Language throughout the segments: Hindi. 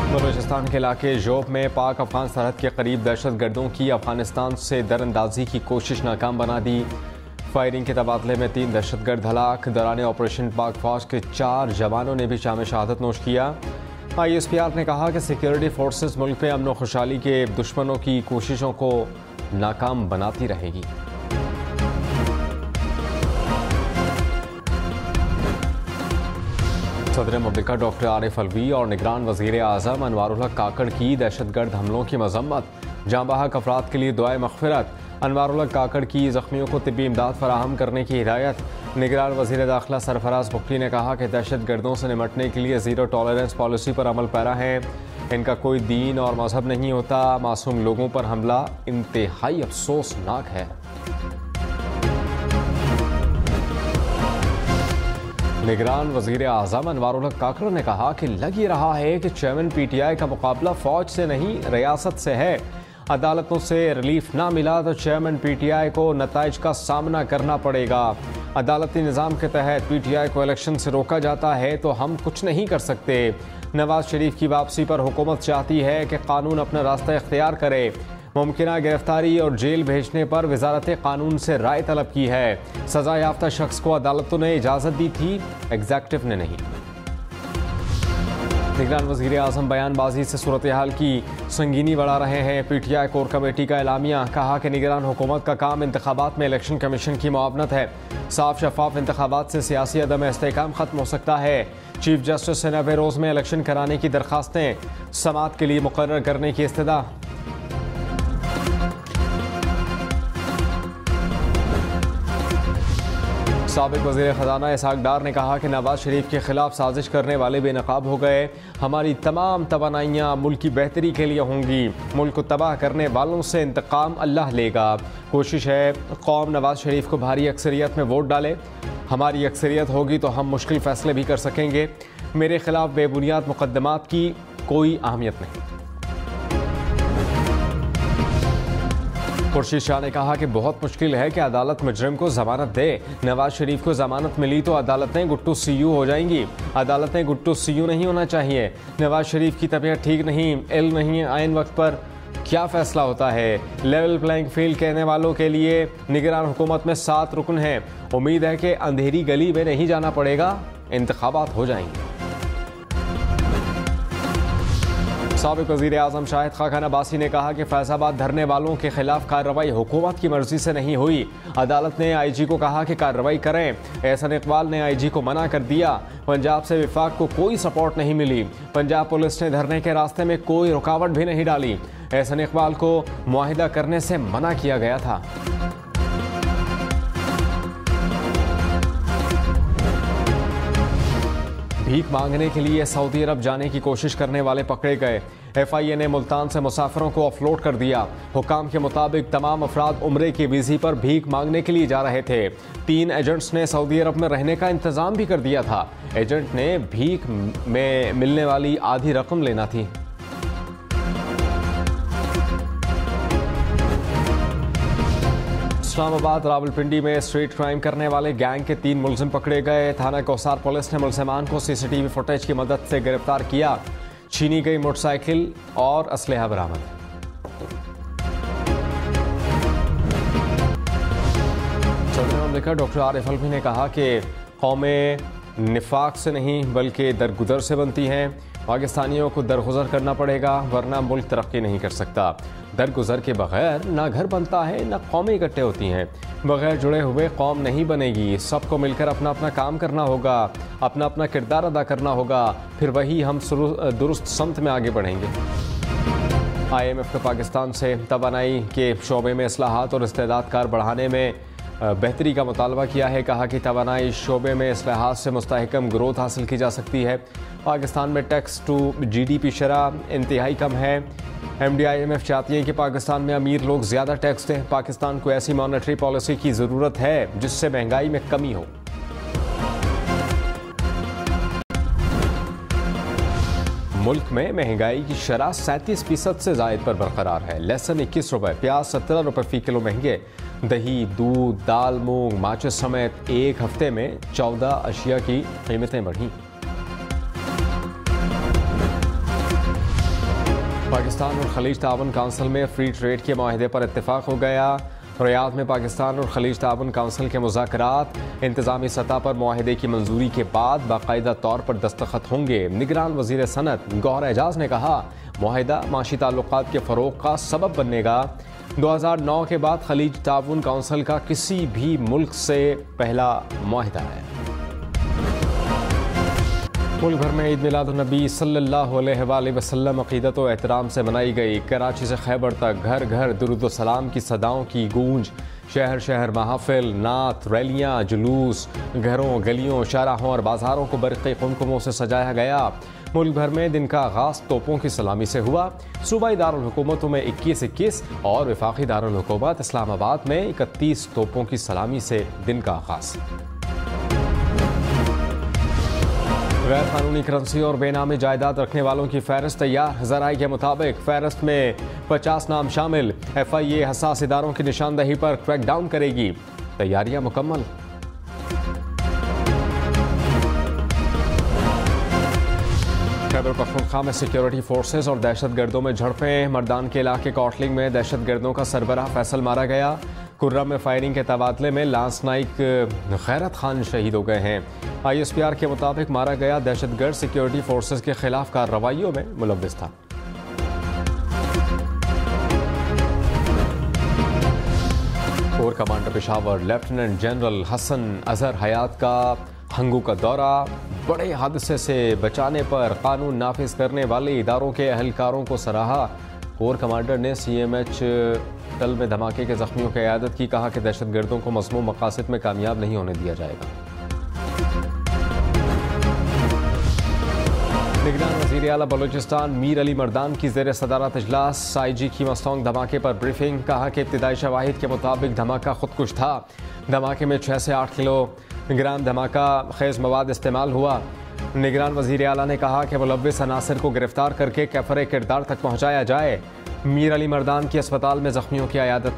बलूचिस्तान के इलाके जोब में पाक अफगान सरहद के करीब दहशतगर्दों की अफगानिस्तान से दरअंदाजी की कोशिश नाकाम बना दी। फायरिंग के तबादले में 3 दहशतगर्द हलाक। दौरान ऑपरेशन पाक फौज के 4 जवानों ने भी जाम शहादत नोश किया। ISPR ने कहा कि सिक्योरिटी फोर्सेस मुल्क में अमन व खुशहाली के दुश्मनों की कोशिशों को नाकाम बनाती रहेगी। सदर मुमलिका डॉक्टर आरिफ अलवी और निगरान वज़ीर आज़म अनवारुल हक काकड़ की दहशतगर्द हमलों की मजम्मत। जांबाहक अफराद के लिए दुआए मग़फ़िरत। अनवारुल हक काकड़ की ज़ख्मियों को तिब्बी इमदाद फराहम करने की हिदायत। निगरान वज़ीर दाखिला सरफराज बुख्ती ने कहा कि दहशतगर्दों से निमटने के लिए ज़ीरो टॉलरेंस पॉलिसी पर अमल पैरा है। इनका कोई दीन और मजहब नहीं होता। मासूम लोगों पर हमला इंतहाई अफसोसनाक है। निगरान वज़ीर आज़म अनवारुल हक काकड़ ने कहा कि लग ही रहा है कि चेयरमैन PTI का मुकाबला फौज से नहीं रियासत से है। अदालतों से रिलीफ ना मिला तो चेयरमैन PTI को नताइज का सामना करना पड़ेगा। अदालती निज़ाम के तहत PTI को इलेक्शन से रोका जाता है तो हम कुछ नहीं कर सकते। नवाज शरीफ की वापसी पर हुकूमत चाहती है कि कानून अपना रास्ता इख्तियार करे। मुमकिना गिरफ्तारी और जेल भेजने पर वजारत कानून से राय तलब की है। सजा याफ्ता शख्स को अदालतों ने इजाज़त दी थी, एग्जेक्टिव ने नहीं। निगरान वज़ीर आज़म बयानबाजी से सूरत हाल की संगीनी बढ़ा रहे हैं। PTI कोर कमेटी का एलामिया। कहा कि निगरान हुकूमत का काम इंतखाबात में इलेक्शन कमीशन की मुआवनत है। साफ शफाफ इंतखाबात से सियासी अदम इस्तेहकाम खत्म हो सकता है। चीफ जस्टिस से 90 रोज़ में इलेक्शन कराने की दरखास्तें समात के लिए मुकर्रर करने की इस्तदा। साबिक वज़ीर ख़ज़ाना इसहाक़ डार ने कहा कि नवाज शरीफ के खिलाफ साजिश करने वाले बेनकाब हो गए। हमारी तमाम तवानाइयाँ मुल्क की बेहतरी के लिए होंगी। मुल्क को तबाह करने वालों से इंतकाम अल्लाह लेगा। कोशिश है कौम नवाज शरीफ को भारी अक्सरियत में वोट डाले। हमारी अक्सरियत होगी तो हम मुश्किल फ़ैसले भी कर सकेंगे। मेरे खिलाफ बेबुनियाद मुकदमात की कोई अहमियत नहीं। खुर्शीद शाह ने कहा कि बहुत मुश्किल है कि अदालत मुजरिम को जमानत दे। नवाज शरीफ को जमानत मिली तो अदालतें गुट्टू CU हो जाएंगी। अदालतें गुट्टू CU नहीं होना चाहिए। नवाज शरीफ की तबीयत ठीक नहीं, इल्म नहीं है, आइन वक्त पर क्या फैसला होता है। लेवल प्लेइंग फील्ड कहने वालों के लिए निगरान हुकूमत में 7 रुकन हैं। उम्मीद है कि अंधेरी गली में नहीं जाना पड़ेगा, इंतखाबात हो जाएंगे। साबिक वज़ीर आज़म शाहिद खान अब्बासी ने कहा कि फैज़ाबाद धरने वालों के खिलाफ कार्रवाई हुकूमत की मर्जी से नहीं हुई। अदालत ने IG को कहा कि कार्रवाई करें। एहसन इकबाल ने IG को मना कर दिया। पंजाब से विफाक को कोई सपोर्ट नहीं मिली। पंजाब पुलिस ने धरने के रास्ते में कोई रुकावट भी नहीं डाली। एहसन इकबाल को मुआहिदा करने से मना किया गया था। भीख मांगने के लिए सऊदी अरब जाने की कोशिश करने वाले पकड़े गए। FIA ने मुल्तान से मुसाफिरों को ऑफलोड कर दिया। हुकाम के मुताबिक तमाम अफराद उम्रे की वीज़ी पर भीख मांगने के लिए जा रहे थे। 3 एजेंट्स ने सऊदी अरब में रहने का इंतज़ाम भी कर दिया था। एजेंट ने भीख में मिलने वाली आधी रकम लेना थी। इस्लामाबाद रावलपिंडी में स्ट्रीट क्राइम करने वाले गैंग के 3 मुलजिम पकड़े गए। थाना कौसार पुलिस ने मुलजिमान को CCTV फुटेज की मदद से गिरफ्तार किया। छीनी गई मोटरसाइकिल और असलहा बरामद। सदर मुमलिका डॉक्टर आरिफ अलवी ने कहा कि कौमें निफाक से नहीं बल्कि दरगुजर से बनती हैं। पाकिस्तानियों को दरगुजर करना पड़ेगा वरना मुल्क तरक्की नहीं कर सकता। दरगुजर के बगैर ना घर बनता है ना कौमें इकट्ठे होती हैं। बगैर जुड़े हुए कौम नहीं बनेगी। सबको मिलकर अपना अपना काम करना होगा, अपना अपना किरदार अदा करना होगा, फिर वही हम दुरुस्त समत में आगे बढ़ेंगे। IMF ने पाकिस्तान से तवानाई के शोबे में इस्लाहात और इस्तेदाद कार बढ़ाने में बेहतरी का मुतालबा किया है। कहा कि तवानाई शोबे में इस्लाहात से मुस्तहकम ग्रोथ हासिल की जा सकती है। पाकिस्तान में टैक्स टू GDP शरह इंतहाई कम है। MD IMF चाहती है कि पाकिस्तान में अमीर लोग ज़्यादा टैक्स दें। पाकिस्तान को ऐसी मॉनेटरी पॉलिसी की ज़रूरत है जिससे महंगाई में कमी हो। मुल्क में महंगाई की शरह 37% से ज़ायद पर बरकरार है। लहसुन 21 रुपये, प्याज 17 रुपये फ़ी किलो महंगे। दही, दूध, दाल, मूंग, माचिस समेत एक हफ्ते में 14 अशिया की कीमतें बढ़ीं। पाकिस्तान और खलीज ताउन काउंसिल में फ्री ट्रेड के माहिदे पर इत्तेफाक हो गया। रियाद में पाकिस्तान और खलीज ताउन काउंसिल के मुज़ाकरात इंतज़ामी सतह पर माहिदे की मंजूरी के बाद बाकायदा तौर पर दस्तखत होंगे। निगरान वज़ीर सनत गौहर एजाज ने कहा, माहिदा माशी ताल्लुकात के फ़रोग़ का सबब बनेगा। 2009 के बाद खलीज ताउन काउंसिल का किसी भी मुल्क से पहला माहिदा है। मुल्क भर में ईद मिलादुन्नबी सल्लल्लाहु अलैहि वसल्लम अक़ीदत व एहतराम से मनाई गई। कराची से खैबर तक घर घर दुरूद व सलाम की सदाओं की गूंज। शहर शहर महफिल, नात, रैलियाँ, जुलूस, घरों, गलियों, शाहराहों और बाज़ारों को बरक़ी कुमकुमों से सजाया गया। मुल्क भर में दिन का आगाज़ तोपों की सलामी से हुआ। सूबाई दारुल हुकूमतों में 21-21 और वफाकी दारुल हुकूमत इस्लामाबाद में 31 तोपों की सलामी से दिन का आगाज़। गैर कानूनी करेंसी और बेनामी जायदाद रखने वालों की फहरिस्त तैयार। ज़राए के मुताबिक फहरिस्त में 50 नाम शामिल। FIA हसास इदारों की निशानदही पर क्रैकडाउन करेगी। तैयारियां मुकम्मल। खैबर पख्तूनख्वा में सिक्योरिटी फोर्सेस और दहशत गर्दों में झड़पें। मर्दान के इलाके कॉटलिंग में दहशत गर्दों का सरबराह फैसल मारा गया। कुर्रम में फायरिंग के तबादले में लांस नाइक गैरत खान शहीद हो गए हैं। ISPR के मुताबिक मारा गया दहशतगर्द सिक्योरिटी फोर्सेस के खिलाफ कार्रवाइयों में मुलव्विस था। Corps commander Peshawar lieutenant general Hasan Azhar Hayat का हंगू का दौरा। बड़े हादसे से बचाने पर कानून नाफिज करने वाले इदारों के अहलकारों को सराहा। कोर कमांडर ने CMH तल में धमाके के जख्मियों की इयादत की। कहा कि दहशतगर्दों को मज़मूम मकासद में कामयाब नहीं होने दिया जाएगा। निगरान वज़ीर आला बलूचिस्तान मीर अली मर्दान की ज़ेर सदारत इजलास। IG की मस्तोंग धमाके पर ब्रीफिंग। कहा कि इब्तिदाई शवाहिद के मुताबिक धमाका खुदकुश था। धमाके में 6 से 8 किलोग्राम धमाका खेज़ मवाद इस्तेमाल हुआ। निगरान वज़ीर आला ने कहा कि मुलव्विस अनासर को गिरफ्तार करके कैफरे किरदार तक पहुँचाया जाए। मीर अली मर्दान की अस्पताल में जख्मियों की इयादत।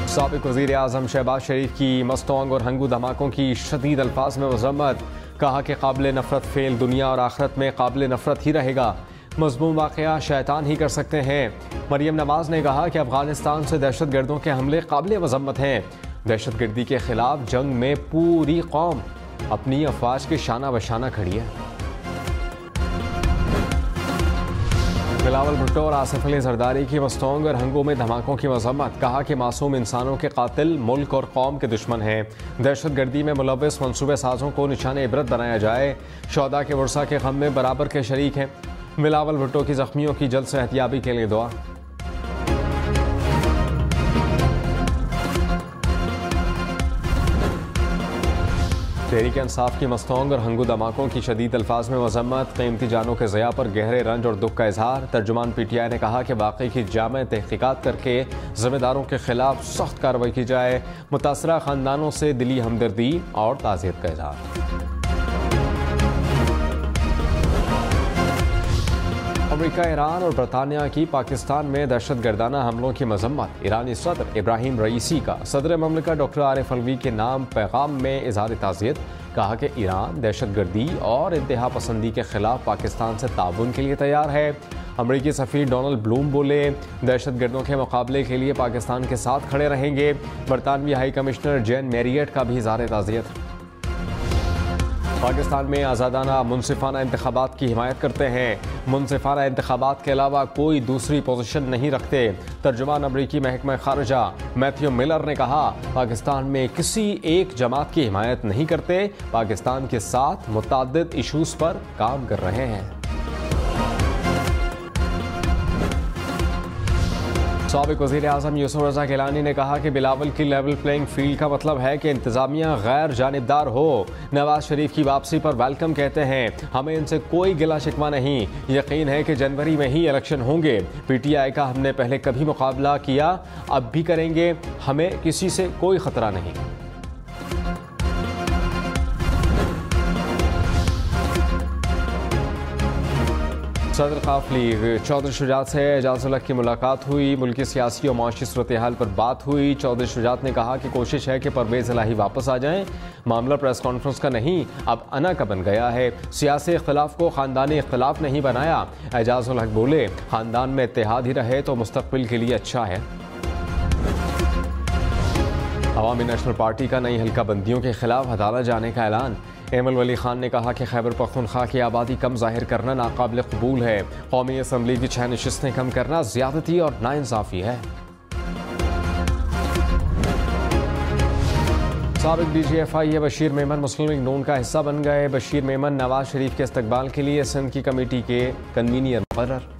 साबिक़ वज़ीर आज़म शहबाज शरीफ की मस्तोंग और हंगू धमाकों की शदीद अल्फाज में मज़म्मत। कहा कि काबिल नफ़रत फ़ेल दुनिया और आखिरत में काबिल नफ़रत ही रहेगा। मज़मूम वाक़या शैतान ही कर सकते हैं। मरियम नवाज़ ने कहा कि अफ़गानिस्तान से दहशत गर्दों के हमले काबिल मज़म्मत हैं। दहशत गर्दी के ख़िलाफ़ जंग में पूरी कौम अपनी अफवाज के शाना बशाना खड़ी है। बिलावल भुट्टो और आसिफ अली जरदारी की मस्तोंग और हंगों में धमाकों की मज़म्मत। कहा कि मासूम इंसानों के कातिल मुल्क और कौम के दुश्मन हैं। दहशत गर्दी में मुलव्विस मनसूबे साजों को निशान इबरत बनाया जाए। शोहदा के वर्सा के गम में बराबर के शरीक हैं। बिलावल भुट्टो की जख्मियों की जल्द सेहतियाबी के लिए दुआ। तहरीक इंसाफ की मस्तोंग और हंगू धमाकों की शदीद अल्फाज में मज़म्मत। कीमती जानों के ज़िया पर गहरे रंज और दुख का इजहार। तर्जुमान PTI ने कहा कि वाक़ई की जामे तहक़ीक़ात करके ज़िम्मेदारों के खिलाफ सख्त कार्रवाई की जाए। मुतासरा ख़ानदानों से दिली हमदर्दी और ताज़ियत का इजहार। अमेरिका, ईरान और बरतानिया की पाकिस्तान में दहशत गर्दाना हमलों की मज़म्मत। ईरानी सदर इब्राहिम रईसी का सदर ममलिकत डॉक्टर आरिफ अलवी के नाम पैगाम में इज़हार ताज़ियत। कहा कि ईरान दहशत गर्दी और इंतहा पसंदी के खिलाफ पाकिस्तान से ताउन के लिए तैयार है। अमरीकी सफ़ीर डोनाल्ड ब्लूम बोले, दहशत गर्दों के मुकाबले के लिए पाकिस्तान के साथ खड़े रहेंगे। बरतानवी हाई कमिश्नर जेन मैरियट का भी इज़हार ताज़ियत। पाकिस्तान में आज़ादाना मुनसिफाना इंतखाबात की हिमायत करते हैं। मुनसिफाना इंतखाबात के अलावा कोई दूसरी पोजीशन नहीं रखते। तर्जुमान अमरीकी महकमा खारजा मैथ्यू मिलर ने कहा, पाकिस्तान में किसी एक जमात की हिमायत नहीं करते। पाकिस्तान के साथ मुतअद्दिद इशूज़ पर काम कर रहे हैं। साबिक़ वज़ीर आज़म यूसुफ रज़ा गिलानी ने कहा कि बिलावल की लेवल प्लेइंग फील्ड का मतलब है कि इंतज़ामिया गैर जानिबदार हो। नवाज शरीफ की वापसी पर वेलकम कहते हैं। हमें इनसे कोई गिला शिकवा नहीं। यकीन है कि जनवरी में ही इलेक्शन होंगे। PTI का हमने पहले कभी मुकाबला किया, अब भी करेंगे। हमें किसी से कोई ख़तरा नहीं। सदर काफ लीग चौधरी शुजात से एजाज उल हक की मुलाकात हुई। मुल्की सियासी और माशी सूरत हाल पर बात हुई। चौधरी शुजात ने कहा कि कोशिश है कि परवेज इलाही वापस आ जाएं। मामला प्रेस कॉन्फ्रेंस का नहीं, अब अना का बन गया है। सियासी इख्तलाफ को खानदानी इख्तलाफ नहीं बनाया। एजाज उल हक बोले, खानदान में इत्तेहाद ही रहे तो मुस्तकबिल के लिए अच्छा है। अवामी नेशनल पार्टी का नई हल्का बंदियों के खिलाफ अदालत जाने का ऐलान। एमल वली खान ने कहा कि खैबर पख्तूनख्वा की आबादी कम जाहिर करना नाकाबिल कबूल है। कौमी असम्बली की 6 नशिस्तें कम करना ज़्यादती और नाइंसाफ़ी है। साबिक DGFI बशीर मेमन मुस्लिम लीग नून का हिस्सा बन गए। बशीर मेमन नवाज शरीफ के इस्तकबाल के लिए सिंध की कमेटी के कन्वीनियर मुकर्रर।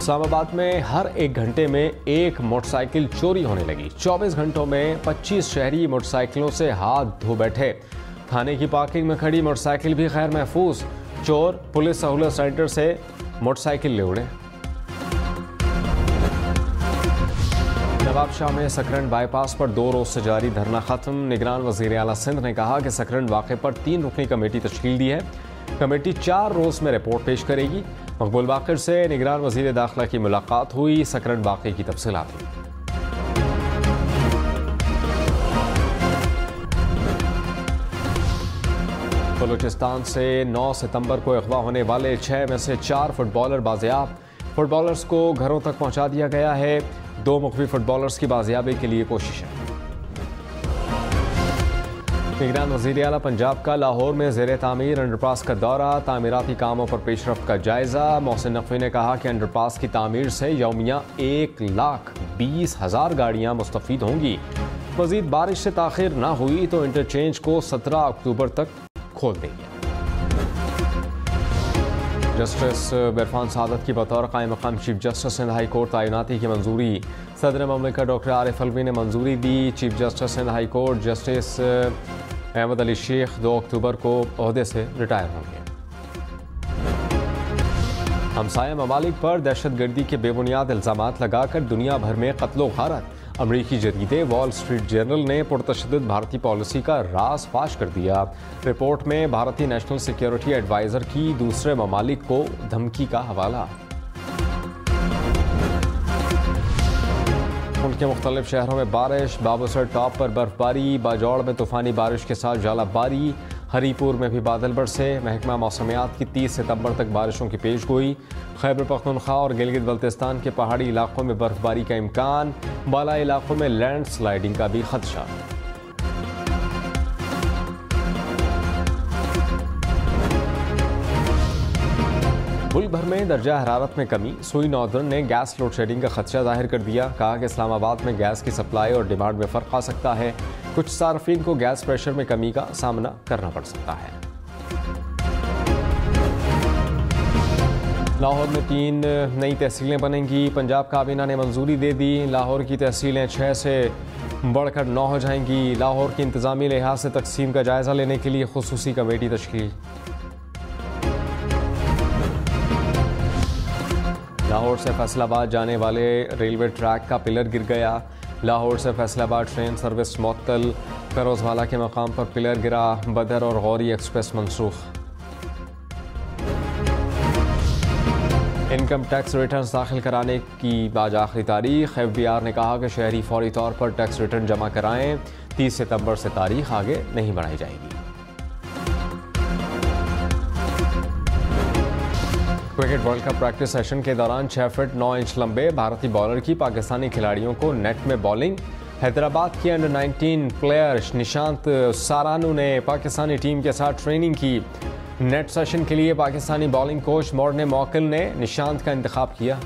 इस्लामाबाद में हर 1 घंटे में एक मोटरसाइकिल चोरी होने लगी। 24 घंटों में 25 शहरी मोटरसाइकिलों से हाथ धो बैठे। थाने की पार्किंग में खड़ी मोटरसाइकिल भी खैर महफूज। चोर पुलिस सहूलत सेंटर से मोटरसाइकिल ले उड़े। नवाबशाह में सकरंड बाईपास पर 2 रोज से जारी धरना खत्म। निगरान वजीर आला सिंध ने कहा कि सकरंड वाक़े पर 3 रुकनी कमेटी तश्कील दी है। कमेटी 4 रोज में रिपोर्ट पेश करेगी। मकबूल बाकर से निगरान वजीर दाखिला की मुलाकात हुई। सकरंड वाक़े की तफसीलात हुई। बलूचिस्तान से 9 सितंबर को अगवा होने वाले 6 में से 4 फुटबॉलर बाजियाब। फुटबॉलर्स को घरों तक पहुंचा दिया गया है। 2 मुख्तलिफ फुटबॉलर्स की बाजियाबी के लिए कोशिश है। निगरान वज़ीर आला पंजाब का लाहौर में ज़ेरे तामीर अंडरपास का दौरा। तामीराती कामों पर पेशरफ्त का जायजा। मोहसिन नकवी ने कहा कि अंडरपास की तामीर से यौमिया 1,20,000 गाड़ियाँ मुस्तफ़ीद होंगी। मज़ीद बारिश से ताख़ीर ना हुई तो इंटरचेंज को 17 अक्टूबर तक खोल देंगे। जस्टिस इरफान सादत की बतौर कायम मकाम chief justice Sindh high court तैनाती की मंजूरी। सदर ममलिकत डॉक्टर आरिफ अलवी ने मंजूरी दी। Chief justice Sindh high court justice Ahmad Ali Sheikh 2 अक्टूबर को ओहदे से रिटायर होंगे। हमसाया ममालिक पर दहशतगर्दी के बेबुनियाद इल्ज़ामात लगाकर दुनिया भर में कत्लो गारत। अमरीकी जरीदे वॉल स्ट्रीट जर्नल ने पुरतशद्दुद भारतीय पॉलिसी का राज फाश कर दिया। रिपोर्ट में भारतीय नेशनल सिक्योरिटी एडवाइज़र की दूसरे ममालिक को धमकी का हवाला। मुल्क के मुख्तलिफ शहरों में बारिश। बाबूसर टॉप पर बर्फबारी। बाजौड़ में तूफानी बारिश के साथ जालाबारी। हरीपुर में भी बादल बरसे। महकमा मौसमियात की 30 सितंबर तक बारिशों की पेशगोई। खैबर पख्तूनख्वा और गिलगित बल्तिस्तान के पहाड़ी इलाकों में बर्फबारी का इम्कान। बालाई इलाकों में लैंड स्लाइडिंग का भी खदशा। मुल्क भर में दर्जा हरारत में कमी। सुई नॉर्दर्न ने गैस लोड शेडिंग का खदशा जाहिर कर दिया। कहा कि इस्लामाबाद में गैस की सप्लाई और डिमांड में फ़र्क आ सकता है। कुछ सार्फिन को गैस प्रेशर में कमी का सामना करना पड़ सकता है। लाहौर में 3 नई तहसीलें बनेंगी। पंजाब काबीना ने मंजूरी दे दी। लाहौर की तहसीलें 6 से बढ़कर 9 हो जाएंगी। लाहौर की इंतजामी लिहाज से तकसीम का जायजा लेने के लिए खुसूसी कमेटी तश्कील। लाहौर से फैसलाबाद जाने वाले रेलवे ट्रैक का पिलर गिर गया। लाहौर से फैसलाबाद ट्रेन सर्विस मुअत्तल। करोजवाला के मकाम पर पिलर गिरा। बदर और गौरी एक्सप्रेस मनसूख। इनकम टैक्स रिटर्न दाखिल कराने की आज आखिरी तारीख। FBR ने कहा कि शहरी फौरी तौर पर टैक्स रिटर्न जमा कराएं। 30 सितंबर से तारीख आगे नहीं बढ़ाई जाएगी। Cricket world cup practice session के दौरान 6 फीट 9 इंच लंबे भारतीय बॉलर की पाकिस्तानी खिलाड़ियों को नेट में बॉलिंग। हैदराबाद के अंडर 19 प्लेयर निशांत सारानू ने पाकिस्तानी टीम के साथ ट्रेनिंग की। नेट सेशन के लिए पाकिस्तानी बॉलिंग कोच मोर्ने मौकिल ने निशांत का इंतखाब किया।